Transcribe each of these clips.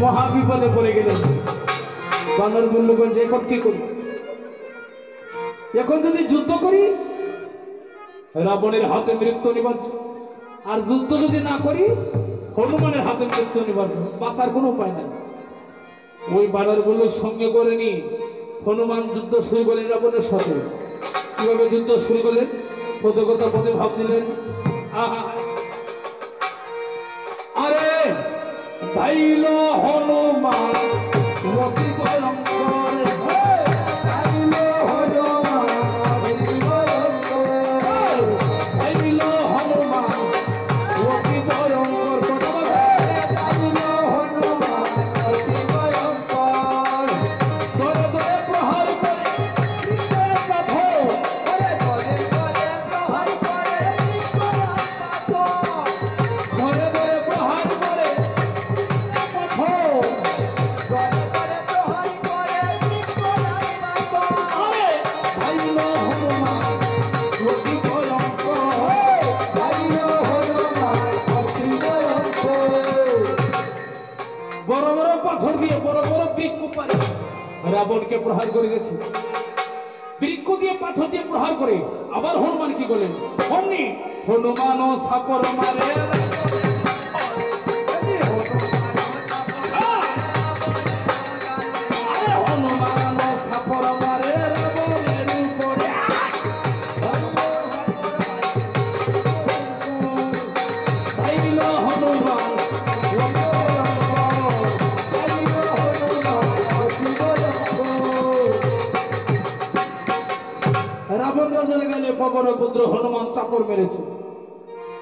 মহাবিপদে পড়ে গেলেন। বানর বললগঞ্জ এখন কি করি? এখন যদি যুদ্ধ করি রাবণের হাতে মৃত্যু অনিবার্য, আর যুদ্ধ যদি না করি হনুমানের হাতে মৃত্যু অনিবার্য, বাঁচার কোনো উপায় নাই। ওই বানরগুলো সঙ্গে করে নিয়ে হনুমান যুদ্ধ শুরু করলেন রাবণের সাথে। কিভাবে যুদ্ধ শুরু করলেন? পদে কথা পদে ভাব দিলেন। আরে ধাইল হনুমান অতি ভয়ঙ্কর, ধাইল হনুমান অতি ভয়ঙ্কর, ধাইল হনুমান অতি ভয়ঙ্কর, কথা বলে ধাইল হনুমান অতি ভয়ঙ্কর। ধরে ধরে প্রহার করে রাবণকে প্রহার করে গেছে। বৃক্ষ দিয়ে পাথর দিয়ে প্রহার করে আবার হনুমান কি করলেন? অমনি হনুমান ও সাপর মারে, হনুমান ও সাপর মারে রাবণের উপরে। ধাইল হনুমান রাবণ রাজার গালে পবন পুত্র হনুমান চাপড় মেরেছে।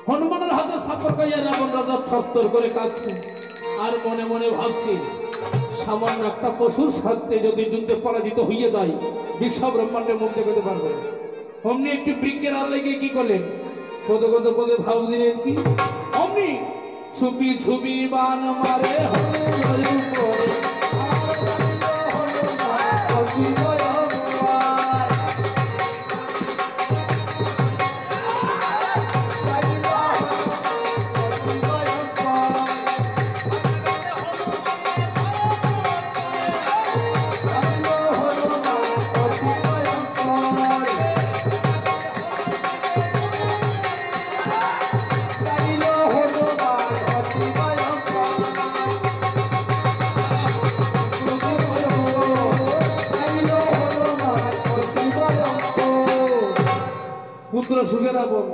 হনুমানের হাতে চাপড় খাইয়া রাবণ রাজা থরথর করে কাঁদছে আর মনে মনে ভাবছে, সামান্য একটা পশুর সাথে যদি যুদ্ধে পরাজিত হইয়া যায় বিশ্ব ব্রহ্মাণ্ডে মুক্তি পেতে পারবে। অমনি একটি বৃক্ষের আড়ালে গিয়ে কি করলেন? পদে পদে পদে ভাব দিলেন কি? অমনি ছুপি ছুপি বান মারে হনুমানের উপরে। পুত্র সুখে রাবণ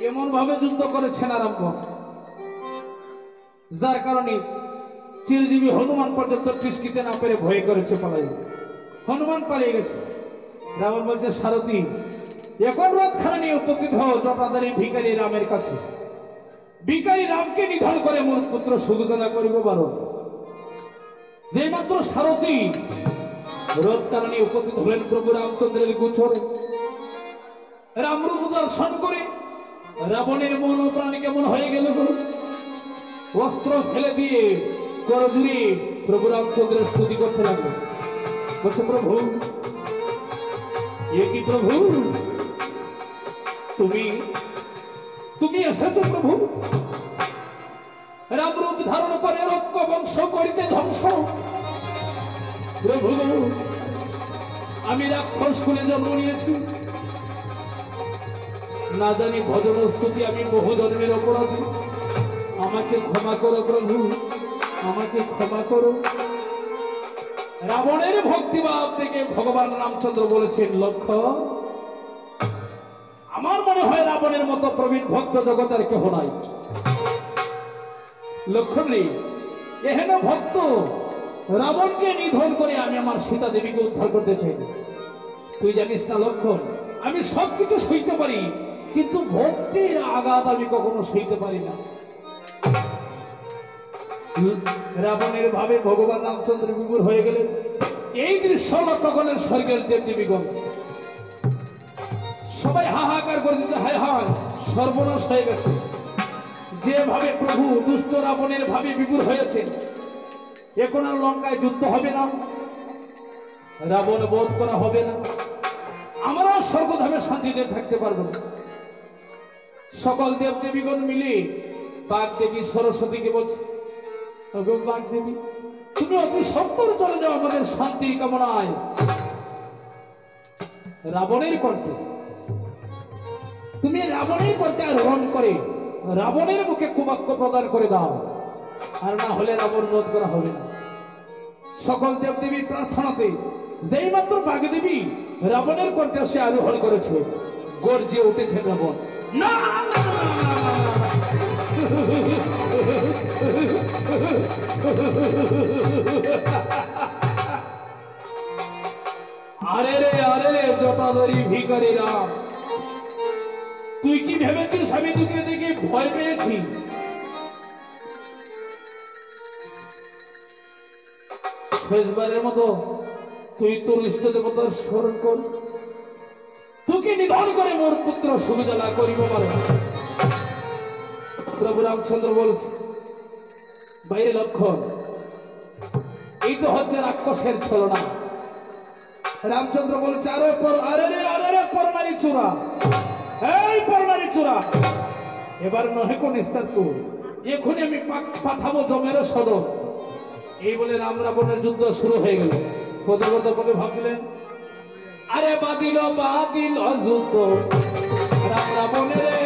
এমন ভাবে যুদ্ধ করেছেন আরম্ভ, যার কারণে চিরজীবী হনুমান পর্যন্ত টিসকিতে না পেরে ভয় করেছে, পালাই হনুমান পালিয়ে গেছে। রাবণ বলছে, সারথি এখন রথখানা নিয়ে উপস্থিত হও জটাধারী ভিখারি রামের কাছে। ভিখারি রামকে নিধন করে মোর পুত্র সুখদানা করিব বারণ। যে মাত্র সারথি রথখানা নিয়ে উপস্থিত হলেন প্রভু রামচন্দ্রের গোচরে, রামরূপ দর্শন করে রাবণের মন ও প্রাণ কেমন হয়ে গেল। অস্ত্র ফেলে দিয়ে করজুড়ি প্রভু রামচন্দ্রের স্তুতি করতে লাগলো। বলছে, প্রভু এ কি প্রভু, তুমি তুমি এসেছো প্রভু রামরূপ ধারণ করে রক্ষ বংশ করিতে ধ্বংস। প্রভু আমি রাক্ষস কুলে জন্ম নিয়েছি, না জানি ভজন স্তুতি আমি বহু জন্মের অপরাধী, আমাকে ক্ষমা করো প্রভু, আমাকে ক্ষমা করো। রাবণের ভক্তিভাব থেকে ভগবান রামচন্দ্র বলেছেন, লক্ষ্য আমার মনে হয় রাবণের মতো প্রবীণ ভক্ত জগতের কেহ নাই। লক্ষণ নেই এহেন ভক্ত রাবণকে নিধন করে আমি আমার সীতা দেবীকে উদ্ধার করতে চাই। তুই জানিস না লক্ষণ, আমি সবকিছু সইতে পারি কিন্তু ভক্তির আঘাত আমি কখনো সইতে পারি না। রাবণের ভাবে ভগবান রামচন্দ্র বিমূঢ় হয়ে গেলেন। এই দৃশ্য লক্ষ্য করলেন স্বর্গের দেবদেবীগণ, সবাই হাহাকার করে দিচ্ছে, হায় হায় সর্বনাশ হয়ে গেছে। যেভাবে প্রভু দুষ্ট রাবণের ভাবে বিমূঢ় হয়েছে, এখন আর লঙ্কায় যুদ্ধ হবে না, রাবণ বধ করা হবে না, আমরা স্বর্গধামে শান্তিতে থাকতে পারবো না। সকল দেবদেবীগণ মিলে বাগদেবী সরস্বতীকে বলছে, ওগো বাগদেবী, তুমি অতি সত্বর চলে যাও আমাদের শান্তির কামনায়। রাবণের কণ্ঠে তুমি রাবণের কণ্ঠে আরোহণ করে রাবণের মুখে কুবাক্য প্রদান করে দাও, আর না হলে রাবণ বধ করা হবে না। সকল দেবদেবীর প্রার্থনাতে যেই মাত্র বাগদেবী রাবণের কণ্ঠে সে আরোহণ করেছে, গর্জে উঠেছে রাবণ। না আরে রে জটাধরী ভিখারীরা, তুই কি ভেবেছিস আমি তোকে দেখে ভয় পেয়েছি? শেষবারের মতো তুই তোর ইষ্ট দেবতার স্মরণ কর, তোকে নিধন করে মোর পুত্র সুবিজ্বালা করিব পারে। প্রভু রামচন্দ্র বলছে, বাইরে লক্ষণ, এই তো হচ্ছে রাক্ষসের ছলনা। রামচন্দ্র বলছে, আরে পরনারী চূড়া, এই পরনারী চূড়া, এবার নহে কোন নিস্তার তুই, এখনই আমি পাঠাবো জমের সদর। এই বলে রাম রাবণের যুদ্ধ শুরু হয়ে গেল। পদে পদে ভাবলেন, আরে বাদিল যুদ্ধ রাম রাবণের,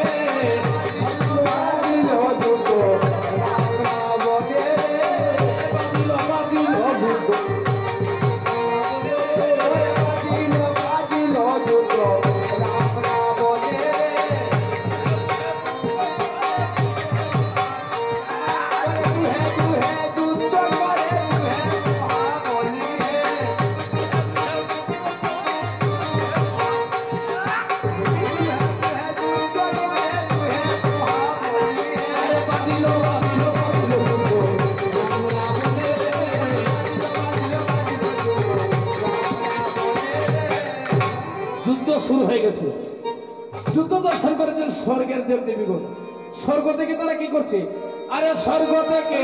শুরু হয়ে গেছে। যুদ্ধ দর্শন করেছেন স্বর্গের দেব দেবীগণ। স্বর্গ থেকে তারা কি করছে? আরে স্বর্গ থেকে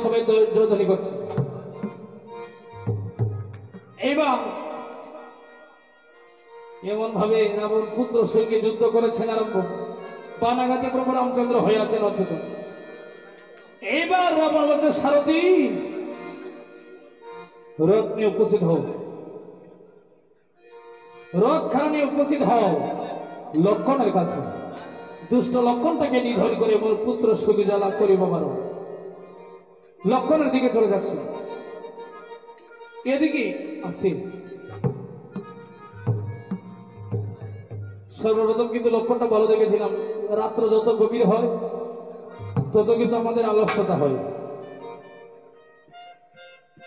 সবাই জয়ধ্বনি করছে। এইবার এমন ভাবে রাবণ পুত্র সঙ্গে যুদ্ধ করেছেন আরম্ভ, বানাঘাতে প্রভু রামচন্দ্র হয়ে আছেন অচেতন। এইবার রাবণ বলছে, সারথী রথ নিয়ে উপস্থিত হও, রথ খানা নিয়ে উপস্থিত হও লক্ষণের কাছে। দুষ্ট লক্ষণটাকে নিধন করে মোর পুত্র সুবিজ্বালা করিব পারো। লক্ষণের দিকে চলে যাচ্ছে, এদিকে অস্থির। সর্বপ্রথম কিন্তু লক্ষণটা ভালো দেখেছিলাম, রাত্র যত গভীর হয় তত কিন্তু আমাদের আলস্যতা হয়।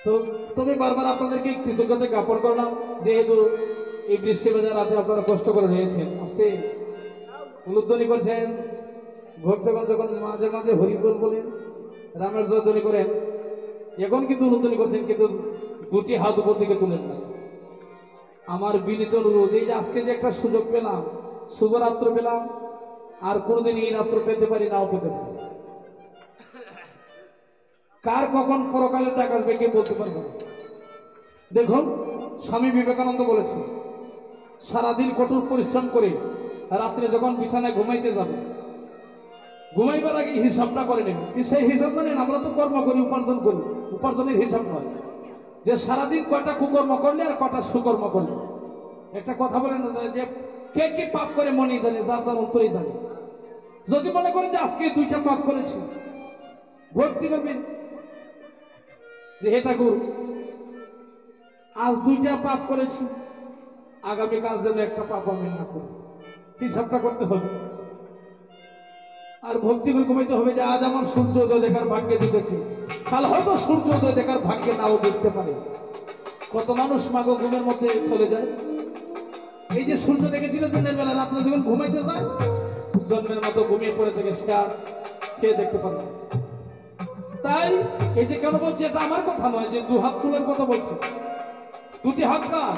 তো তবে বারবার আপনাদেরকে কৃতজ্ঞতা জ্ঞাপন করলাম, যেহেতু এই বৃষ্টি ভেজা রাতে আপনারা কষ্ট করে রয়েছেন, আস্তে উলুধ্বনি করছেন, ভক্তগণ যখন মাঝে মাঝে হরিবোল বলেন, রামের জয়ধ্বনি করেন, এখন কিন্তু উলুধ্বনি করছেন, কিন্তু দুটি হাত উপর দিকে তুলেন না। আমার বিনীত অনুরোধ, এই যে আজকে যে একটা সুযোগ পেলাম, শুভরাত্র পেলাম, আর কোনোদিন এই রাত্র পেতে পারি, নাও পেতে পারি। কার কখন পরকালের ডাক আসবে কে বলতে পারবে না। দেখুন, স্বামী বিবেকানন্দ বলেছেন, সারাদিন কঠোর পরিশ্রম করে রাত্রে যখন বিছানায় ঘুমাইতে যাবে, ঘুমাইবার আগে হিসাবটা করে নেবেন। সেই হিসাব জানেন, আমরা তো কর্ম করি, উপার্জন করি, উপার্জনের হিসাব নয় যে সারাদিন কয়টা কুকর্ম করলে আর কয়টা সুকর্ম করলে। একটা কথা বলে না যে কে কি পাপ করে মনে জানে, যার যার অন্তরেই জানে। যদি মনে করেন যে আজকে 2টা পাপ করেছি, ভক্তি করবেন যে হে ঠাকুর আজ 2টা পাপ করেছি, আগামীকাল যেন একটা পাপ আমি না করি, হিসাবটা করতে হবে। আর ভক্তি করে কমাইতে হবে যে আজ আমার সূর্যোদয় দেখার ভাগ্যে দিতেছে, কাল হয়তো সূর্যোদয় দেখার ভাগ্যে নাও দেখতে পারে। কত মানুষ মাগো ঘুমের মধ্যে চলে যায়। এই যে সূর্য দেখেছিল দিনের বেলা, রাত্রে যখন ঘুমাইতে যায় জন্মের মতো ঘুমিয়ে পড়ে থেকে সে আর সে দেখতে পারে না। তাই এই যে কেন বলছে, এটা আমার কথা নয় যে 2 হাত তুলার কথা বলছে, দুটি হাত কার?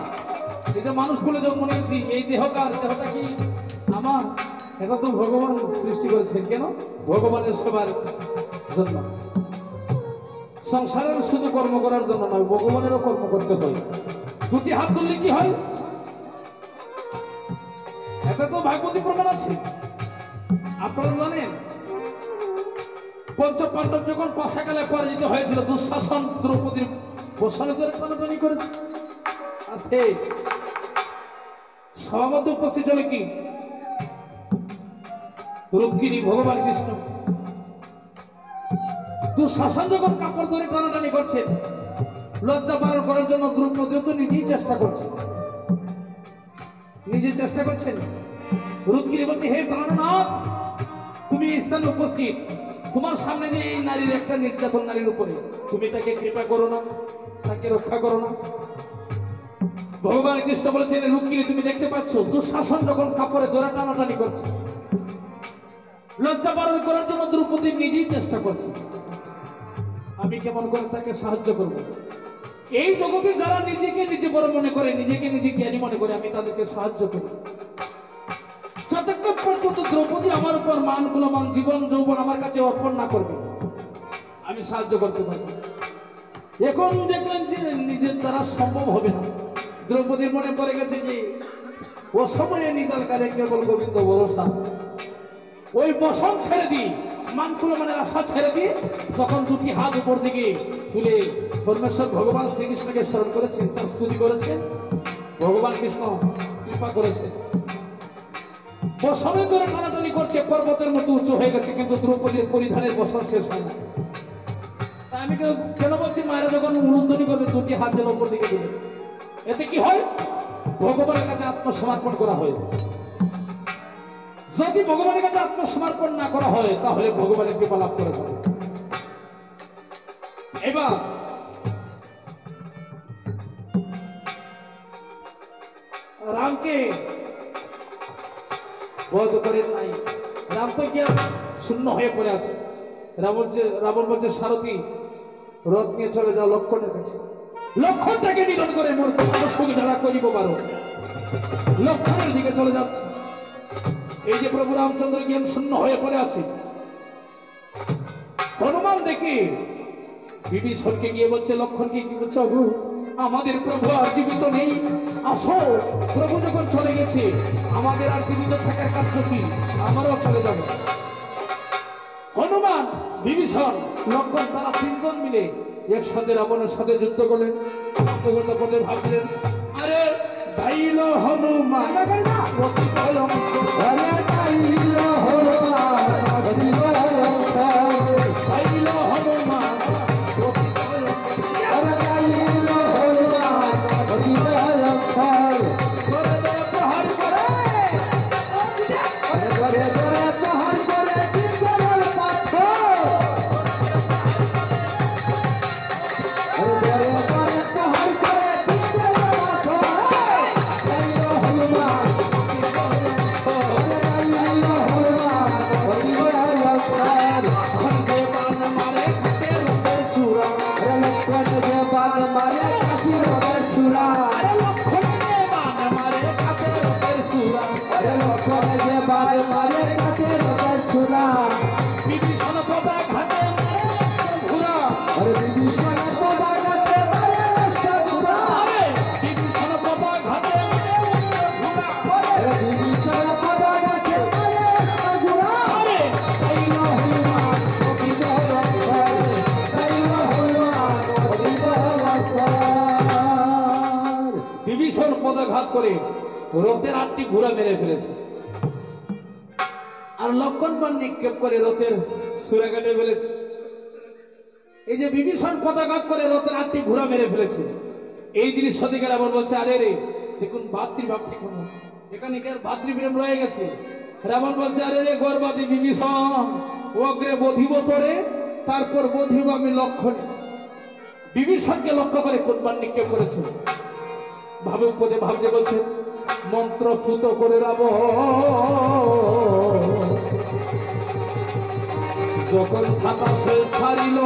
এই যে মানুষগুলো জন্ম নিয়েছি, এই দেহ কার? দেহটা কি আমার? এটা তো ভগবান সৃষ্টি করেছেন। কেন? ভগবানের সেবার জন্য। সংসারের শুধু কর্ম করার জন্য নয়, ভগবানেরও কর্ম করতে হয়। দুটি হাত তুললে কি হয়? এটা তো ভাগবতী প্রমাণ আছে। আপনারা জানেন পঞ্চ পাণ্ডব যখন পাশাকালে পরাজিত হয়েছিল, দুঃশাসন দ্রৌপদীর বসানে ধরে টানাটানি করেছে। আজকে সবার মধ্যে উপস্থিত হলে কি? রুক্মিণী, ভগবান কৃষ্ণ। দুঃশাসন যখন কাপড় ধরে টানাটানি করছে, লজ্জা পালন করার জন্য দ্রৌপদীও তো নিজেই চেষ্টা করছে, নিজে চেষ্টা করছেন। রুক্মিণী বলছে, হে প্রাণনাথ, তুমি এই স্থানে উপস্থিত, তোমার সামনে যে এই নারীর একটা নির্যাতন নারীর উপরে, তুমি তাকে কৃপা করো না, তাকে রক্ষা করো না? ভগবান কৃষ্ণ বলেছেন, রুক্মিণী তুমি দেখতে পাচ্ছ দুঃশাসন যখন কাপড়ে ধরে টানাটানি করছে, লজ্জা পালন করার জন্য দ্রৌপদী নিজেই চেষ্টা করছে, আমি কেমন করে তাকে সাহায্য করব? এই জগতে যারা নিজেকে নিজে বড় মনে করে, নিজেকে নিজে জ্ঞানী মনে করে, আমি তাদেরকে সাহায্য করি। যতক্ষণ পর্যন্ত দ্রৌপদী আমার উপর মান গুণমান জীবন যৌবন আমার কাছে অর্পণ না করবে, আমি সাহায্য করতে পারবো। এখন দেখলেন যে নিজের দ্বারা সম্ভব হবে না। দ্রৌপদীর মনে পড়ে গেছে যে ও সময়ে নিতালকালে কেবল গোবিন্দ ভরসা। ওই বসন ছেড়ে দিয়ে, মান গুণমানের আশা ছেড়ে দিয়ে তখন দুটি হাত উপর দিকে তুলে পরমেশ্বর ভগবান শ্রীকৃষ্ণকে স্মরণ করেছেন, তার স্তুতি করেছেন। ভগবান কৃষ্ণ কৃপা করেছেন। বসনে ধরে টানাটানি করছে, পর্বতের মতো উঁচু হয়ে গেছে, কিন্তু দ্রৌপদীর পরিধানের বসন শেষ হয় না। তাই আমি কেন বলছি, মায়েরা যখন উলুধ্বনি করবে দুটি হাত যেন উপর দিকে দিবে, এতে কি হয়? ভগবানের কাছে আত্মসমর্পণ করা হয়। যদি ভগবানের কাছে আত্মসমর্পণ না করা হয়, তাহলে ভগবানের কৃপা লাভ করা যাবে। এবার রামকে বধ করেন নাই। রাম তো কি শূন্য হয়ে পড়ে আছে। রাবণ বলছে, সারথী রথ নিয়ে চলে যাও লক্ষণের কাছে। লক্ষণটাকে নিধন করে মূর্খ সুখ যারা করিব পারো, লক্ষণের দিকে চলে যাচ্ছে। এই যে প্রভু রামচন্দ্র জ্ঞান শূন্য হয়ে পড়ে আছে, হনুমান দেখে বিভীষণকে গিয়ে বলছে, লক্ষণকে কি বলছে, আমাদের প্রভু আর জীবিত নেই, আসো, প্রভু যখন চলে গেছে আমাদের আর জীবিত থাকার কার্য কি, আমারও চলে যাবে। হনুমান, বিভীষণ, লক্ষণ তারা তিনজন মিলে একসাথে রাবণের সাথে যুদ্ধ করলেন। পদে ভাবলেন, আরে তাইল হনুমান অতি ভয়ঙ্কর, আরে তাইল হনুমান অতি ভয়ঙ্কর, তাইল হনুমান অতি ভয়ঙ্কর, আরে তাইল হনুমান অতি ভয়ঙ্কর। করে করে প্রহার করে, করে করে প্রহার করে কিংবল পাথর, করে করে প্রহার করে কিংবল পাথর, তাইল হনুমান অতি ভয়ঙ্কর, আরে তাইল হনুমান অতি ভয়ঙ্কর। খন্ডে বাণ মারে খাতে রথের চূড়া, আরে লক্ষণ যে বাণ মারে খাতে রথের চূড়া, আরে লক্ষণ যে বাণ মারে খাতে রথের চূড়া, আরে লক্ষণ যে বাণ মারে খাতে রথের চূড়া। বিভীষণ পদা ঘাটে মারে লক্ষ্মণ ঘোড়া, আরে বিভীষণ পদা ঘাটে মারে লক্ষ্মণ ঘোড়া, আরে বিভীষণ পদা ঘাটে মারে লক্ষ্মণ ঘোড়া, আরে বিভীষণ পদা ঘাটে মারে লক্ষ্মণ ঘোড়া, আরে তাইল হনুমান অতি ভয়ঙ্কর, তাইল হনুমান অতি ভয়ঙ্কর। বিভীষণ পদাঘাত করে রথের 8টি ঘোড়া মেরে ফেলেছে, আর লক্ষণ বাণ নিক্ষেপ করে রথের চূড়া কেটে ফেলেছে। এই যে বিভীষণ পদাঘাত করে রথের 8টি ঘোড়া মেরে ফেলেছে, এই দৃশ্য দেখে রাবণ বলছে, আরে রে দেখুন ভাতৃভাব ঠিক হলো, এখানে কি আর ভাতৃপ্রেম রয়ে গেছে? রাবণ বলছে, আরে রে গর্বাদী বিভীষণ, অগ্রে বধিব তোরে, তারপর বধিব আমি লক্ষণে। বিভীষণকে লক্ষ্য করে কোন নিক্ষেপ করেছে। ভাবে উপদে ভাবতে বলছে, মন্ত্র ফুত করে রাবণ যখন ছাতা সে ছাড়িল,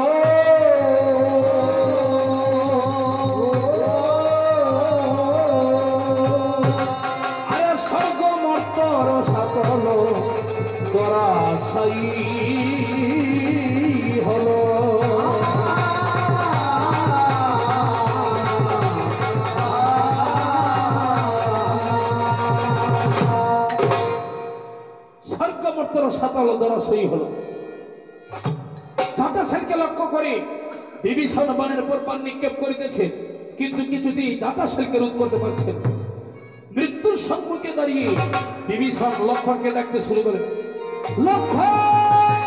ধরাশায়ী হলো। স্বর্গমর্তর সাতাল ধরাশায়ী হলো। জাটাশাইকে লক্ষ্য করে বিভীষণ বাণের পর বাণ নিক্ষেপ করিতেছে, কিন্তু কিছুতেই জাটাশাইকে রোধ করতে পারছেন। মৃত্যুর সম্মুখে দাঁড়িয়ে বিভীষণ লক্ষ্মণকে ডাকতে শুরু করেন, লক্ষ্মণ,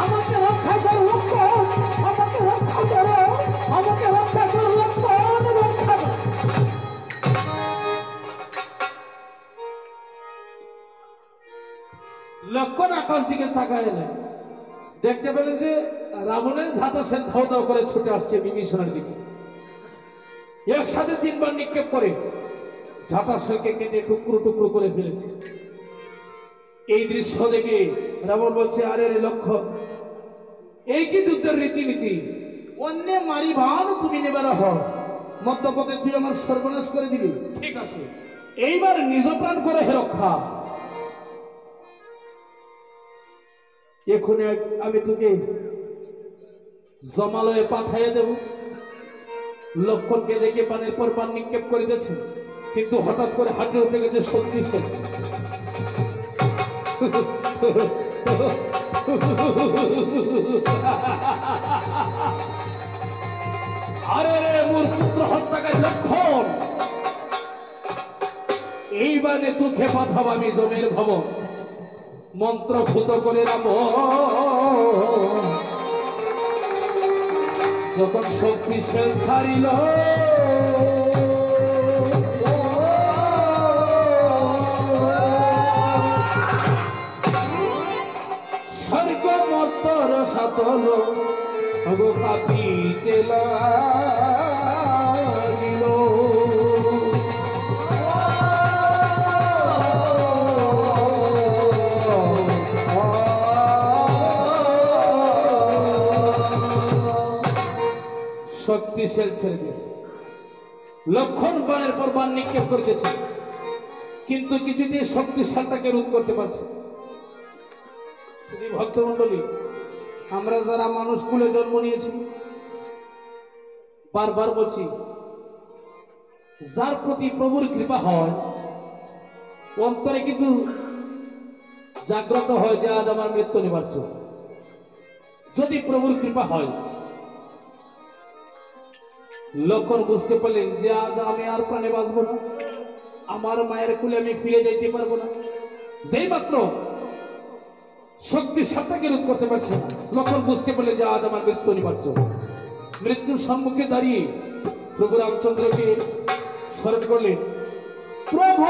আমাকে রক্ষা করো, লক্ষ্মণ, আমাকে রক্ষা করো, আমাকে রক্ষা করো, লক্ষ্মণ, রক্ষা করো। লক্ষ্মণ আকাশ দিকে তাকায় এলেন, দেখতে পেলেন যে রাবণের জাটাশাই ধাও ধাও করে ছুটে আসছে বিভীষণের দিকে। একসাথে 3 বার নিক্ষেপ করে জাটাশাইকে কেটে টুকরো টুকরো করে ফেলেছে। এই দৃশ্য দেখে রাবণ বলছে, আরে রে লক্ষ্মণ, এই কি যুদ্ধের রীতিনীতি? অন্য মারি ভান তুমি নেবার হও, মধ্যপথে তুই আমার সর্বনাশ করে দিবি। ঠিক আছে, এইবার নিজ প্রাণ করে হে রক্ষা। এখন আমি তোকে জমালয়ে পাঠাইয়া দেব। লক্ষ্মণকে দেখে পানের পর পান নিক্ষেপ করিতেছে, কিন্তু হঠাৎ করে হাতে উঠে গেছে শক্তিশালী। আরে রে মোর পুত্র হত্যাকারী লক্ষ্মণ, এইবার তোকে পাঠাব আমি জমের ভবন। মন্ত্র ফুত করে রাবণ যখন শক্তিশাল ছাড়িল, স্বর্গ মর্তর সাতল কাঁপিতে লাগিল। শক্তিশাল ছেড়ে দিয়েছে, লক্ষ্মণ বাণের পর বাণ নিক্ষেপ করিতেছে, কিন্তু কিছুতেই শক্তিশালটাকে রোধ করতে পারছে। ভক্তমন্ডলী, আমরা যারা মানুষ কুলে জন্ম নিয়েছি, বারবার বলছি, যার প্রতি প্রভুর কৃপা হয় অন্তরে কিন্তু জাগ্রত হয় যে আজ আমার মৃত্যু অনিবার্য। যদি প্রভুর কৃপা হয়, লক্ষ্মণ বুঝতে পারলেন যে আজ আমি আর প্রাণে বাঁচব না, আমার মায়ের কুলে আমি ফিরে যাইতে পারবো না। যেই মাত্র শক্তিশালটাকে রোধ করতে পারছে না, লক্ষ্মণ বুঝতে পারলেন যে আজ আমার মৃত্যু অনিবার্য। মৃত্যুর সম্মুখে দাঁড়িয়ে প্রভু রামচন্দ্রকে স্মরণ করলেন, প্রভু